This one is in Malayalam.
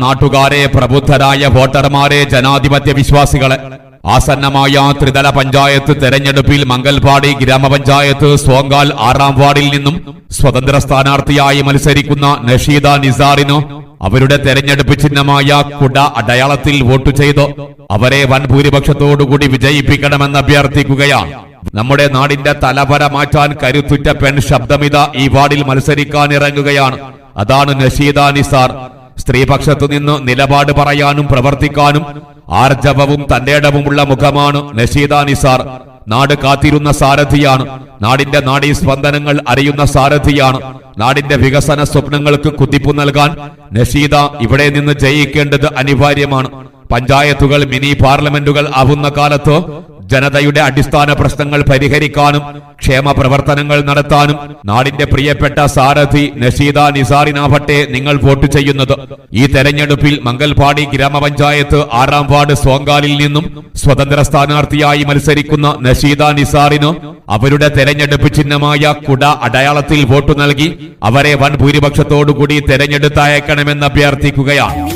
നാട്ടുകാരെ, പ്രബുദ്ധരായ വോട്ടർമാരെ, ജനാധിപത്യ വിശ്വാസികളെ, ആസന്നമായ ത്രിതല പഞ്ചായത്ത് തെരഞ്ഞെടുപ്പിൽ മംഗൽപാടി ഗ്രാമപഞ്ചായത്ത് സോങ്കാൽ 6-ാം വാർഡിൽ നിന്നും സ്വതന്ത്ര സ്ഥാനാർത്ഥിയായി മത്സരിക്കുന്ന നഷീദ നിസാറിനു അവരുടെ തെരഞ്ഞെടുപ്പ് ചിഹ്നമായ കുട അടയാളത്തിൽ വോട്ട് ചെയ്തു അവരെ വൻ ഭൂരിപക്ഷത്തോടുകൂടി വിജയിപ്പിക്കണമെന്ന് അഭ്യർത്ഥിക്കുകയാണ്. നമ്മുടെ നാടിന്റെ തലവര മാറ്റാൻ കരുത്തുറ്റ പെൺ ശബ്ദമിത ഈ വാർഡിൽ മത്സരിക്കാൻ ഇറങ്ങുകയാണ്. അതാണ് നഷീദ നിസാർ. സ്ത്രീപക്ഷത്തു നിന്ന് നിലപാട് പറയാനും പ്രവർത്തിക്കാനും ആർജവവും തന്റേടവുമുള്ള മുഖമാണ് നഷീദ നിസാർ. നാട് കാത്തിരുന്ന സാരഥിയാണ്. നാടിന്റെ നാഡീസ്പന്ദനങ്ങൾ അറിയുന്ന സാരഥിയാണ്. നാടിന്റെ വികസന സ്വപ്നങ്ങൾക്ക് കുതിപ്പു നൽകാൻ നഷീദ ഇവിടെ നിന്ന് ജയിക്കേണ്ടത് അനിവാര്യമാണ്. പഞ്ചായത്തുകൾ മിനി പാർലമെന്റുകൾ ആവുന്ന കാലത്ത് ജനതയുടെ അടിസ്ഥാന പ്രശ്നങ്ങൾ പരിഹരിക്കാനും ക്ഷേമ പ്രവർത്തനങ്ങൾ നടത്താനും നാടിന്റെ പ്രിയപ്പെട്ട സാരഥി നഷീദ നിസാറിനാവട്ടെ നിങ്ങൾ വോട്ട് ചെയ്യുന്നത്. ഈ തെരഞ്ഞെടുപ്പിൽ മംഗൽപാടി ഗ്രാമപഞ്ചായത്ത് 6-ാം വാർഡ് സോങ്കാലിൽ നിന്നും സ്വതന്ത്ര സ്ഥാനാർത്ഥിയായി മത്സരിക്കുന്ന നഷീദ നിസാറിന് അവരുടെ തെരഞ്ഞെടുപ്പ് ചിഹ്നമായ കുട അടയാളത്തിൽ വോട്ട് നൽകി അവരെ വൻ ഭൂരിപക്ഷത്തോടുകൂടി തെരഞ്ഞെടുത്തയക്കണമെന്ന് അഭ്യർത്ഥിക്കുകയാണ്.